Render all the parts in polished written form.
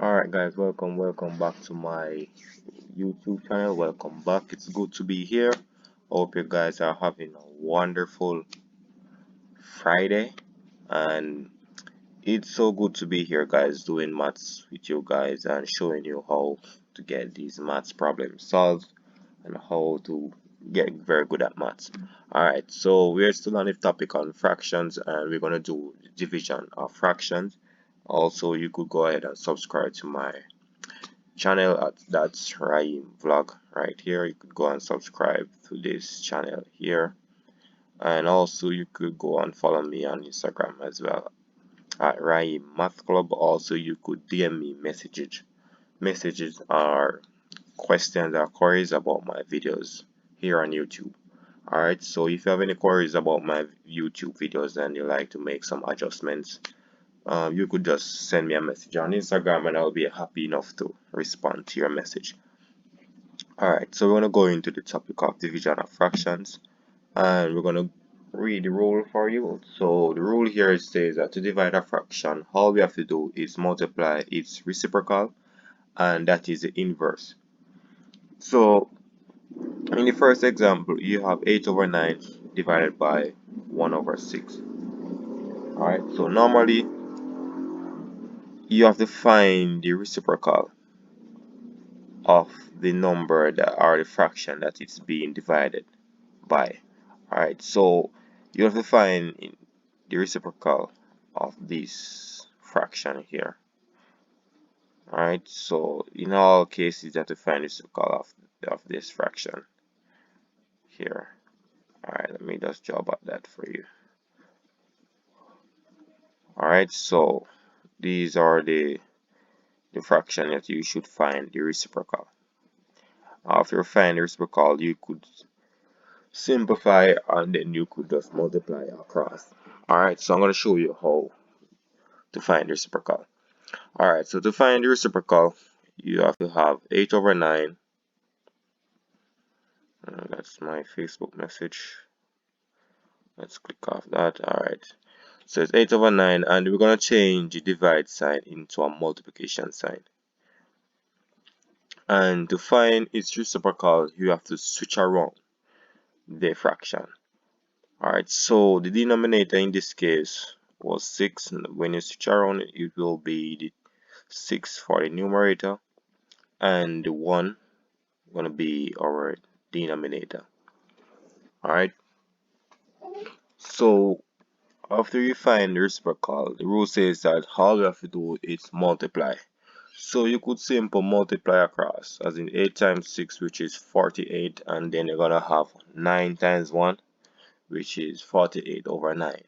Alright guys, welcome back to my YouTube channel. Welcome back. It's good to be here. Hope you guys are having a wonderful Friday, and it's so good to be here guys, doing maths with you guys and showing you how to get these maths problems solved and how to get very good at maths. Alright, so we're still on the topic on fractions, and we're gonna do division of fractions. Also, you could go ahead and subscribe to my channel that's Raheem Vlog right here. You could go and subscribe to this channel here, and also you could go and follow me on Instagram as well at raheemmathclub. Also, you could DM me messages or questions or queries about my videos here on YouTube. Alright, so if you have any queries about my YouTube videos and you like to make some adjustments, you could just send me a message on Instagram and I'll be happy enough to respond to your message. Alright, so we're going to go into the topic of division of fractions, and we're going to read the rule for you. So the rule here says that to divide a fraction, all we have to do is multiply its reciprocal, and that is the inverse. So in the first example, you have 8 over 9 divided by 1 over 6. Alright, so normally you have to find the reciprocal of the number that or the fraction that it's being divided by. Alright, so you have to find the reciprocal of this fraction here. Alright, so in all cases you have to find the reciprocal of this fraction here. Alright, let me just draw about that for you. Alright, so these are the fraction that you should find the reciprocal. After you find the reciprocal, you could simplify and then you could just multiply across. Alright, so I'm going to show you how to find the reciprocal. Alright, so to find the reciprocal, you have to have 8 over 9. That's my Facebook message. Let's click off that. Alright, so it's 8 over 9, and we're going to change the divide sign into a multiplication sign. And to find its reciprocal, you have to switch around the fraction. Alright, so the denominator in this case was 6. When you switch around, it will be the 6 for the numerator, and the 1 going to be our denominator. Alright, so after you find the reciprocal, the rule says that all you have to do is multiply. So you could simply multiply across, as in 8 times 6, which is 48, and then you're going to have 9 times 1, which is 48 over 9,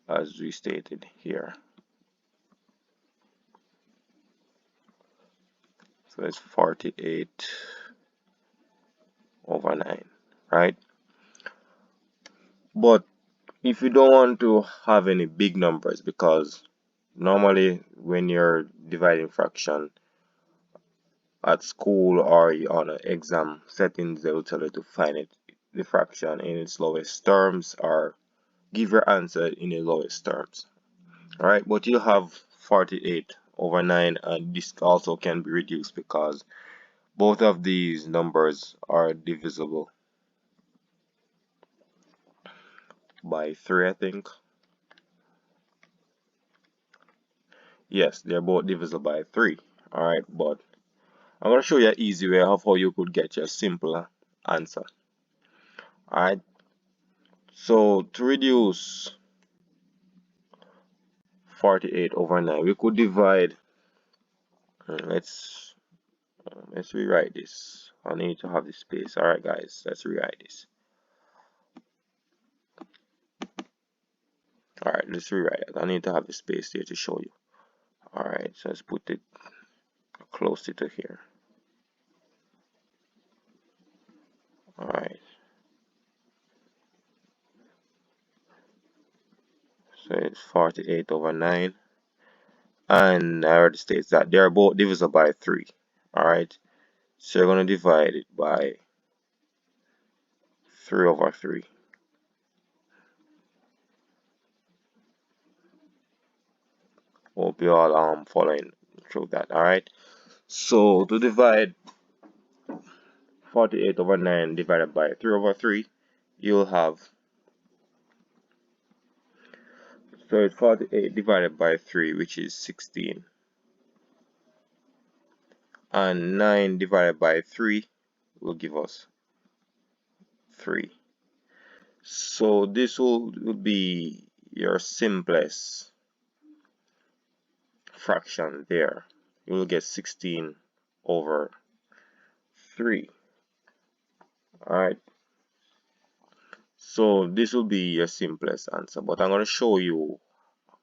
as we stated here. So it's 48 over 9, right? But if you don't want to have any big numbers, because normally when you're dividing fraction at school or on an exam settings, they will tell you to find the fraction in its lowest terms or give your answer in the lowest terms. Alright, but you have 48 over 9, and this also can be reduced because both of these numbers are divisible by 3, I think. Yes, they're both divisible by 3. Alright, but I'm going to show you an easy way of how you could get your simpler answer. Alright, so to reduce 48 over 9, we could divide. Let's rewrite this. I need to have the space. Alright guys, let's rewrite this. Alright, let's rewrite it. I need to have the space here to show you. Alright, so let's put it close to here. Alright, so it's 48 over 9, and I already states that they are both divisible by 3. Alright, so you're going to divide it by 3 over 3. Hope you all following through that. All right. So to divide 48 over 9 divided by 3 over 3, you'll have, so it's 48 divided by 3, which is 16, and 9 divided by 3 will give us 3. So this will be your simplest fraction there. You will get 16 over 3. Alright, so this will be your simplest answer, but I'm going to show you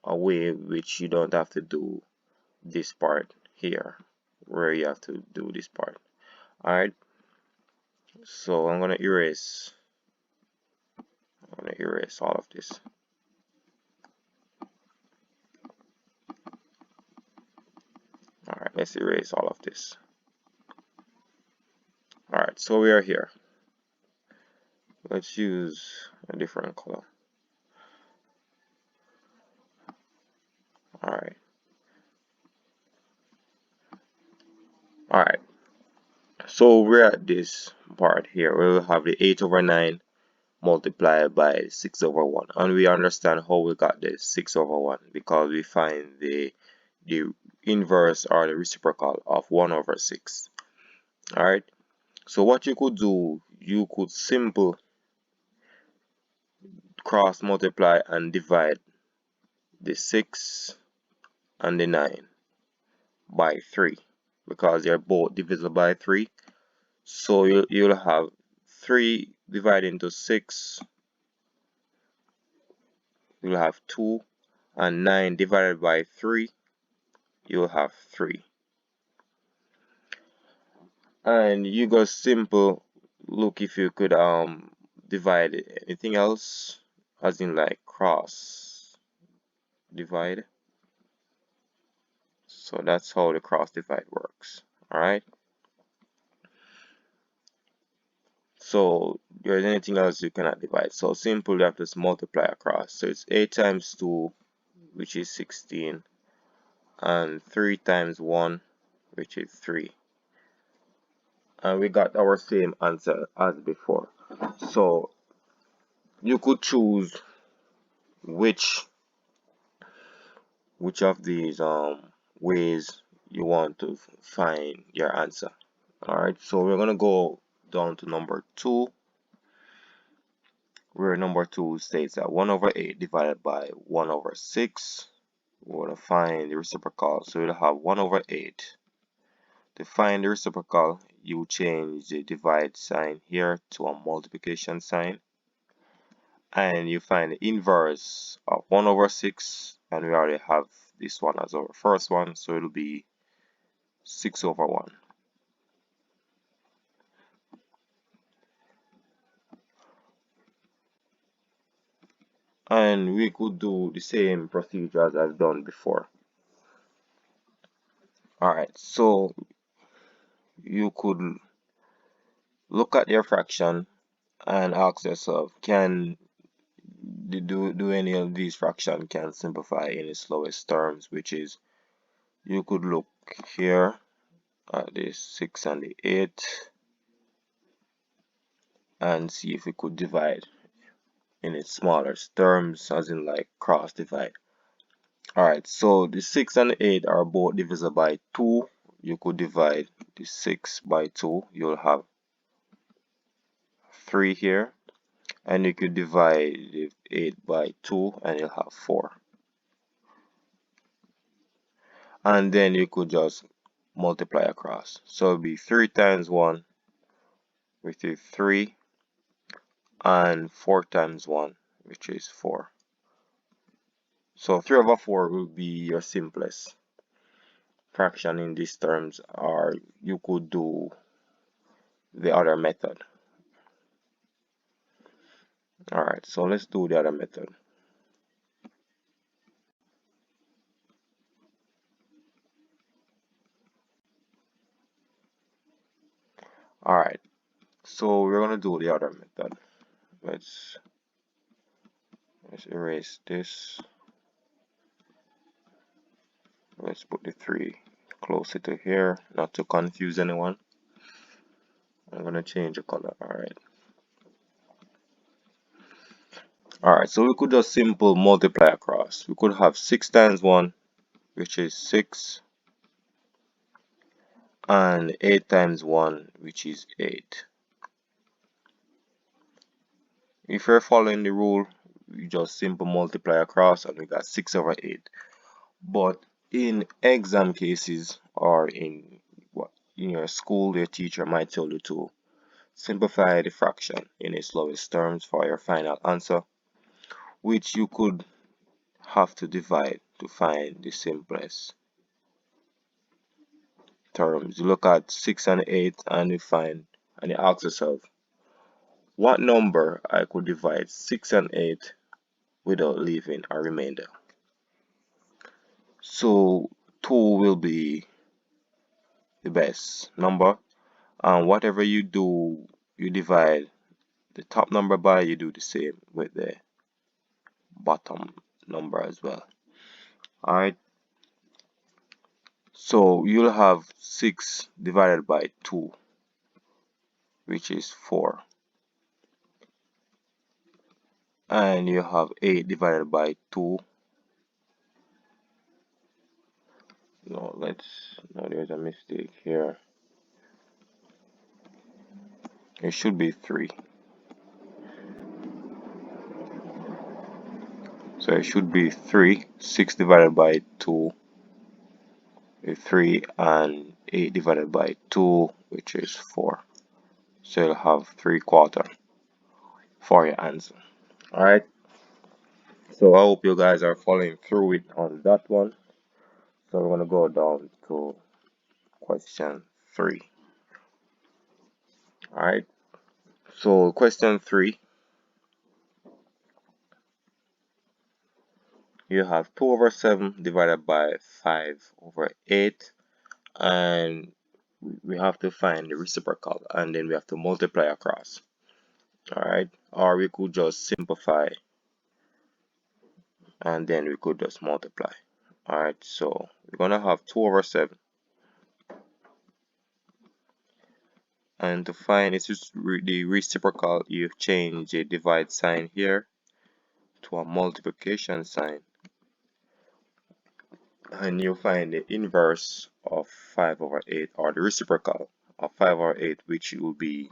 a way which you don't have to do this part here, where you have to do this part. Alright, so I'm going to erase all of this. Alright, let's erase all of this. Alright, so we are here. Let's use a different color. Alright. Alright. So we're at this part here. We'll have the 8 over 9 multiplied by 6 over 1. And we understand how we got this 6 over 1 because we find the inverse or the reciprocal of 1 over 6. Alright. So what you could do, you could simple cross multiply and divide the 6 and the 9 by 3 because they're both divisible by 3. So you'll have 3 divided into 6, you'll have 2, and 9 divided by 3, you'll have 3. And you go simple look if you could divide anything else, as in like cross divide. So that's how the cross divide works. Alright, so there's anything else you cannot divide, so simple you have to just multiply across. So it's 8 times 2, which is 16, and 3 times 1, which is 3. And we got our same answer as before. So you could choose which of these ways you want to find your answer. Alright, so we're gonna go down to number 2, where number 2 states that 1 over 8 divided by 1 over 6. We're gonna find the reciprocal, so we'll have 1 over 8. To find the reciprocal, you change the divide sign here to a multiplication sign, and you find the inverse of 1 over 6, and we already have this one as our first one, so it'll be 6 over 1. And we could do the same procedure as I've done before. Alright, so you could look at your fraction and ask yourself, can do any of these fractions can simplify in its lowest terms, which is, you could look here at the 6 and the 8 and see if we could divide in its smallest terms, as in like cross divide. Alright, so the 6 and the 8 are both divisible by 2. You could divide the 6 by 2, you'll have 3 here, and you could divide the 8 by 2 and you'll have 4. And then you could just multiply across, so it'll be 3 times 1, which is 3, and 4 times 1, which is 4. So 3 over 4 will be your simplest fraction in these terms, or you could do the other method. Alright, so let's do the other method. Alright, so we're gonna do the other method. Let's erase this. Let's put the 3 closer to here, not to confuse anyone. I'm gonna change the color. Alright, so we could just simple multiply across. We could have 6 times 1, which is 6, and 8 times 1, which is 8. If you're following the rule, we just simple multiply across and we got 6 over 8. But in exam cases or in your school, your teacher might tell you to simplify the fraction in its lowest terms for your final answer, which you could have to divide to find the simplest terms. You look at 6 and 8 and you ask yourself, what number I could divide 6 and 8 without leaving a remainder? So 2 will be the best number, and whatever you do, you divide the top number by, you do the same with the bottom number as well. Alright, so you'll have 6 divided by 2, which is 4, and you have 8 divided by 2. No, there's a mistake here. It should be 3. So it should be 3. 6 divided by 2 is 3, and 8 divided by 2, which is 4. So you'll have 3/4 for your answer. Alright, so I hope you guys are following through it on that one. So we're going to go down to question 3. Alright, so question 3, you have 2 over 7 divided by 5 over 8, and we have to find the reciprocal, and then we have to multiply across. Alright, or we could just simplify and then we could just multiply. Alright, so we're gonna have 2 over 7, and to find it's just the reciprocal, you change the divide sign here to a multiplication sign, and you find the inverse of 5 over 8, or the reciprocal of 5 over 8, which will be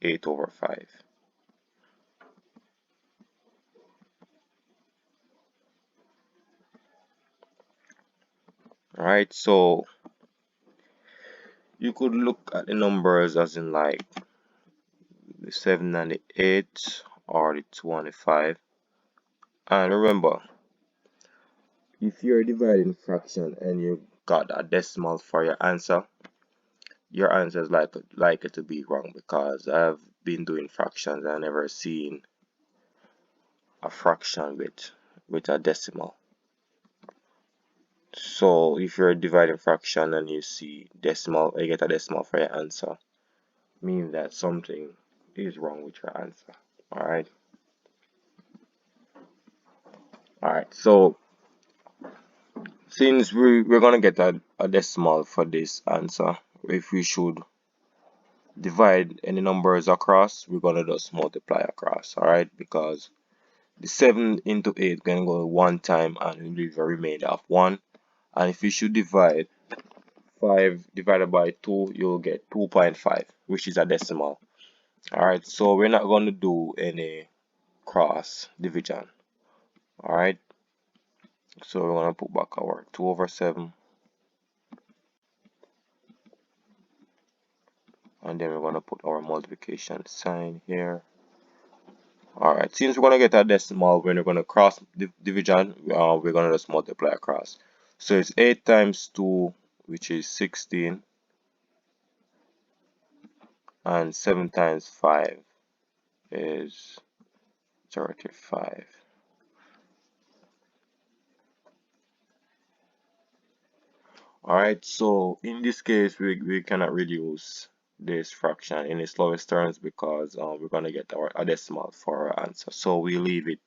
8 over 5. Alright, so you could look at the numbers as in like the 7 and the 8, or the 2 and the 5. And remember, if you're dividing fraction and you got a decimal for your answer is likely to be wrong, because I've been doing fractions and never seen a fraction with a decimal. So if you're dividing fraction and you see decimal, you get a decimal for your answer, means that something is wrong with your answer. Alright. Alright, so since we're gonna get a decimal for this answer, if we should divide any numbers across, we're gonna just multiply across. Alright, because the 7 into 8 can go one time and we leave a remainder of 1. And if you should divide 5 divided by 2, you'll get 2.5, which is a decimal. Alright, so we're not going to do any cross division. Alright, so we're going to put back our 2 over 7, and then we're going to put our multiplication sign here. Alright, since we're going to get a decimal when we're going to cross division, we're going to just multiply across. So it's 8 times 2, which is 16, and 7 times 5 is 35. Alright, so in this case, we cannot reduce this fraction in its lowest terms, because we're going to get a decimal for our answer. So we leave it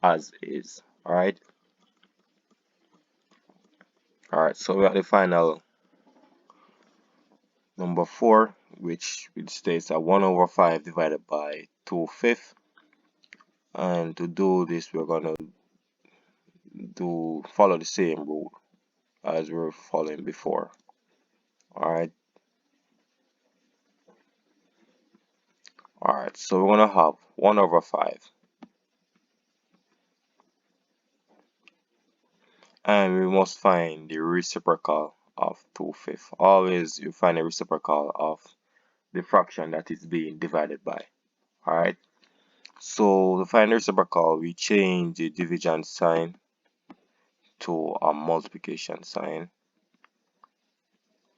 as is. Alright. Alright, so we have the final number 4, which states that 1 over 5 divided by 2/5. And to do this, we're gonna follow the same rule as we were following before. Alright, so we're gonna have 1 over 5, and we must find the reciprocal of 2/5. Always you find a reciprocal of the fraction that is being divided by. Alright, so to find the reciprocal, we change the division sign to a multiplication sign,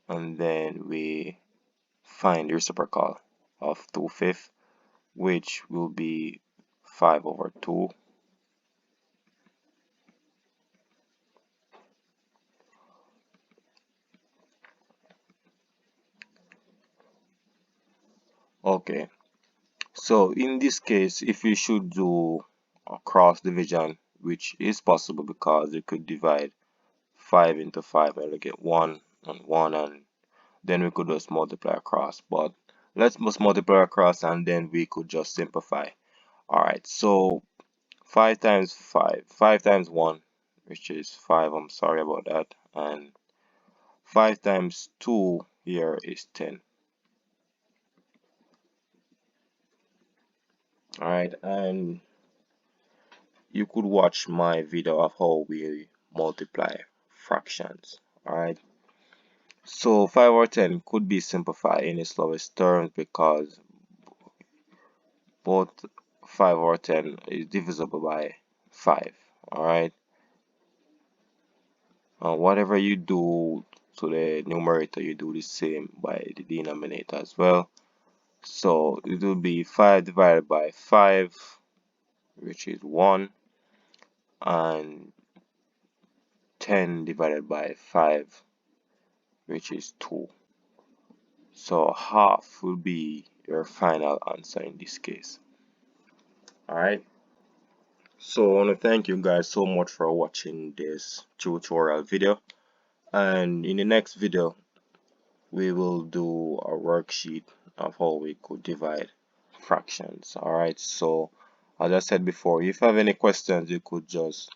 and then we find the reciprocal of 2/5, which will be 5 over 2. Okay, so in this case, if you should do a cross division, which is possible because you could divide 5 into 5 and we get 1 and 1, and then we could just multiply across. But let's just multiply across and then we could just simplify. Alright, so 5 times 5, 5 times 1, which is 5, I'm sorry about that, and 5 times 2 here is 10. Alright, and you could watch my video of how we multiply fractions. Alright, so 5 over 10 could be simplified in its lowest terms because both 5 over 10 is divisible by 5. Alright, whatever you do to the numerator, you do the same by the denominator as well. So it will be 5 divided by 5, which is 1, and 10 divided by 5, which is 2. So half will be your final answer in this case. Alright, so I want to thank you guys so much for watching this tutorial video, and in the next video we will do a worksheet of how we could divide fractions. Alright, so as I said before, if you have any questions, you could just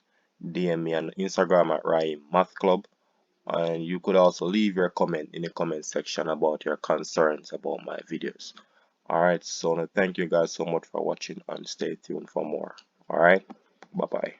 DM me on Instagram at raheemmathclub, and you could also leave your comment in the comment section about your concerns about my videos. Alright, so thank you guys so much for watching and stay tuned for more. Alright, bye bye.